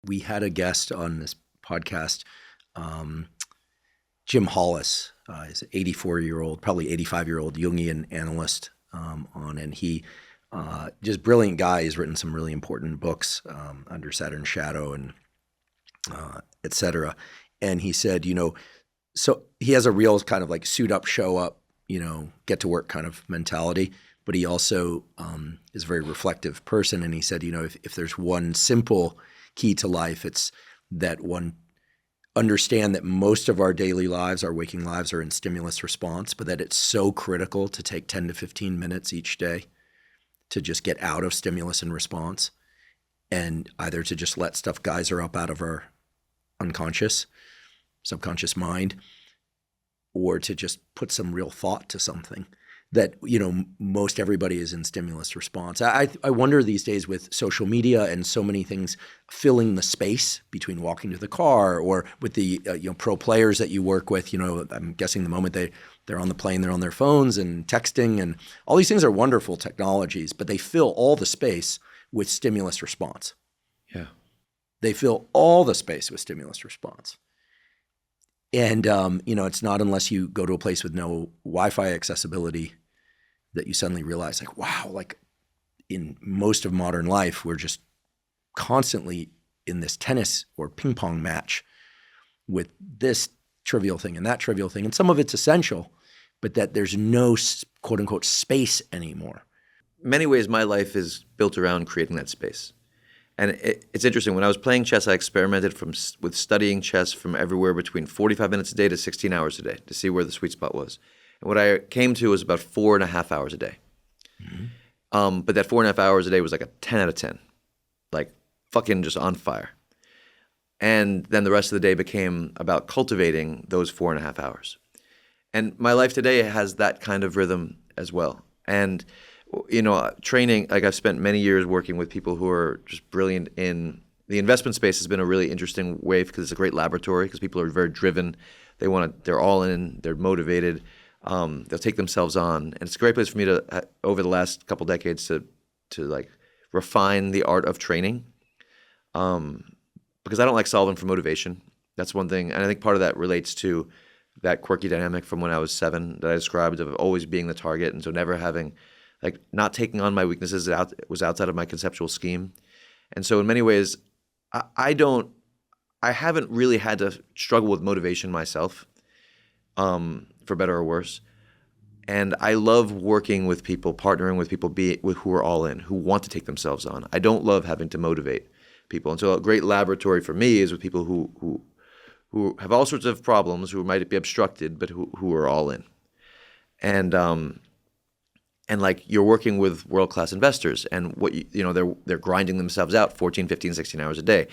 We had a guest on this podcast, Jim Hollis. He's an 84-year-old, probably 85-year-old Jungian analyst on, and he just brilliant guy. He's written some really important books, Under Saturn's Shadow and et cetera. And he said, so he has a real kind of like suit up, show up, get to work kind of mentality. But he also is a very reflective person. And he said, if there's one simple key to life, it's that one understand that most of our daily lives, our waking lives, are in stimulus response, but that it's so critical to take 10 to 15 minutes each day to just get out of stimulus and response, and either to just let stuff geyser up out of our unconscious, subconscious mind, or to just put some real thought to something. That, most everybody is in stimulus response. I wonder these days with social media and so many things filling the space between walking to the car or with the pro players that you work with, I'm guessing the moment they're on the plane, they're on their phones and texting, and all these things are wonderful technologies, but they fill all the space with stimulus response. Yeah. They fill all the space with stimulus response. And, it's not unless you go to a place with no Wi-Fi accessibility that you suddenly realize, like, wow, like in most of modern life, we're just constantly in this tennis or ping pong match with this trivial thing and that trivial thing. And some of it's essential, but that there's no quote unquote space anymore. In many ways, my life is built around creating that space. And it's interesting. When I was playing chess, I experimented with studying chess from everywhere between 45 minutes a day to 16 hours a day to see where the sweet spot was. And what I came to was about 4.5 hours a day. Mm-hmm. But that 4.5 hours a day was like a 10 out of 10, like fucking just on fire. And then the rest of the day became about cultivating those 4.5 hours. And my life today has that kind of rhythm as well. And training, like I've spent many years working with people who are just brilliant in the investment space. Has been a really interesting way because it's a great laboratory because people are very driven. They're all in, they're motivated. They'll take themselves on. And it's a great place for me to, over the last couple decades, to like refine the art of training. Because I don't like solving for motivation. That's one thing. And I think part of that relates to that quirky dynamic from when I was 7 that I described of always being the target. And so never having, like, not taking on my weaknesses was outside of my conceptual scheme. And so in many ways, I haven't really had to struggle with motivation myself, for better or worse. And I love working with people, partnering with people who are all in, who want to take themselves on. I don't love having to motivate people. And so a great laboratory for me is with people who have all sorts of problems, who might be obstructed, but who are all in. And like you're working with world-class investors and they're grinding themselves out 14, 15, 16 hours a day.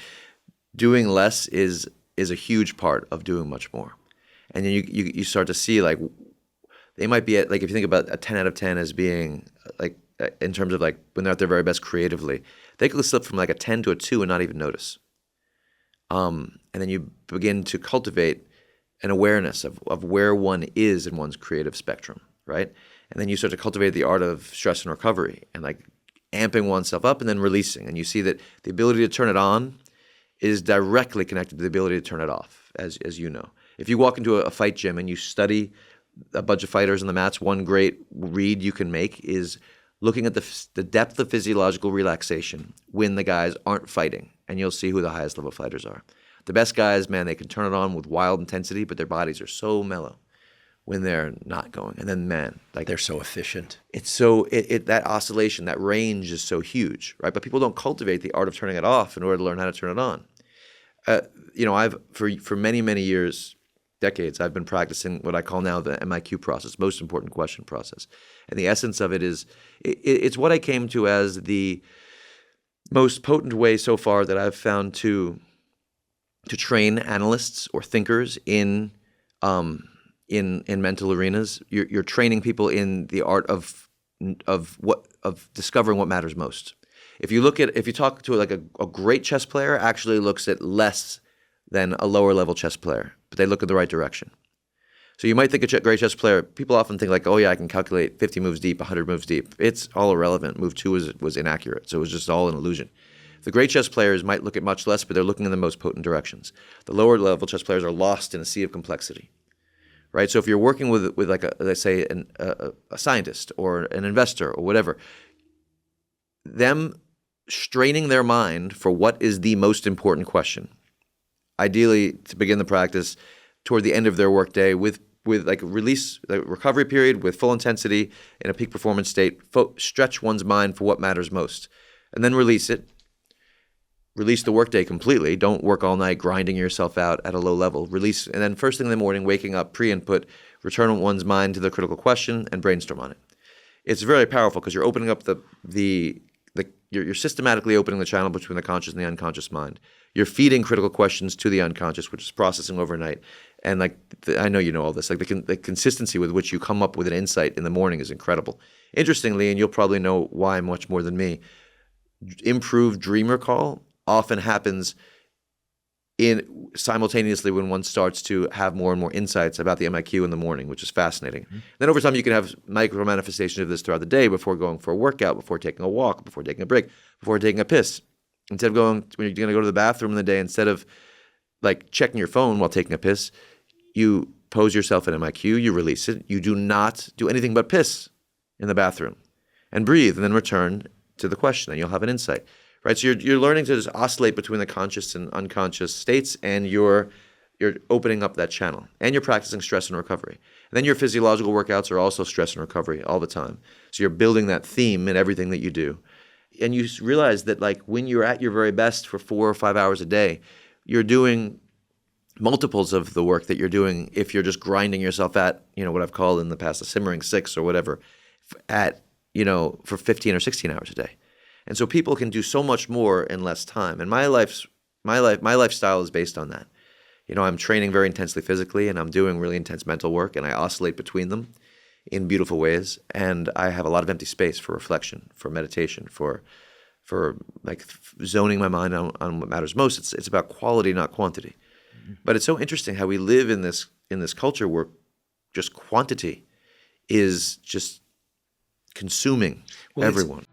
Doing less is a huge part of doing much more. And then you start to see, like, they might be at, like, if you think about a 10 out of 10 as being like, in terms of like when they're at their very best creatively, they could slip from like a 10 to a 2 and not even notice. And then you begin to cultivate an awareness of where one is in one's creative spectrum, right? And then you start to cultivate the art of stress and recovery and like amping oneself up and then releasing. And you see that the ability to turn it on is directly connected to the ability to turn it off, as you know. If you walk into a fight gym and you study a bunch of fighters on the mats, one great read you can make is looking at the depth of physiological relaxation when the guys aren't fighting, and you'll see who the highest level fighters are. The best guys, man, they can turn it on with wild intensity, but their bodies are so mellow when they're not going. And then, man, like, they're so efficient. It's so that oscillation, that range is so huge, right? But people don't cultivate the art of turning it off in order to learn how to turn it on. I've for many, many years, decades, I've been practicing what I call now the MIQ process, most important question process. And the essence of it is, it's what I came to as the most potent way so far that I've found to train analysts or thinkers in mental arenas. You're training people in the art of discovering what matters most. If you talk to like a great chess player, actually looks at less than a lower level chess player, but they look in the right direction. So you might think a great chess player, people often think like, oh yeah, I can calculate 50 moves deep, 100 moves deep. It's all irrelevant. Move 2 was inaccurate, so it was just all an illusion. The great chess players might look at much less, but they're looking in the most potent directions. The lower level chess players are lost in a sea of complexity, right? So if you're working with like let's say a scientist or an investor or whatever, them straining their mind for what is the most important question, ideally to begin the practice toward the end of their workday with like a recovery period with full intensity in a peak performance state, stretch one's mind for what matters most, and then release it. Release the workday completely. Don't work all night grinding yourself out at a low level. Release, and then first thing in the morning, waking up, pre-input, return one's mind to the critical question and brainstorm on it. It's very powerful because you're opening up you're systematically opening the channel between the conscious and the unconscious mind. You're feeding critical questions to the unconscious, which is processing overnight. And I know you know all this. Like the consistency with which you come up with an insight in the morning is incredible. Interestingly, and you'll probably know why much more than me, improved dream recall often happens simultaneously when one starts to have more and more insights about the MIQ in the morning, which is fascinating. Mm-hmm. Then over time, you can have micro manifestations of this throughout the day before going for a workout, before taking a walk, before taking a break, before taking a piss. Instead of when you're going to go to the bathroom in the day, instead of like checking your phone while taking a piss, you pose yourself in MIQ, you release it. You do not do anything but piss in the bathroom and breathe and then return to the question and you'll have an insight. Right, so you're learning to just oscillate between the conscious and unconscious states, and you're opening up that channel, and you're practicing stress and recovery. And then your physiological workouts are also stress and recovery all the time. So you're building that theme in everything that you do, and you realize that like when you're at your very best for 4 or 5 hours a day, you're doing multiples of the work that you're doing if you're just grinding yourself at what I've called in the past a simmering 6 or whatever at for 15 or 16 hours a day. And so people can do so much more in less time. And my lifestyle is based on that. I'm training very intensely physically, and I'm doing really intense mental work, and I oscillate between them in beautiful ways. And I have a lot of empty space for reflection, for meditation, for like zoning my mind on what matters most. It's about quality, not quantity. Mm-hmm. But it's so interesting how we live in this culture where just quantity is just consuming everyone.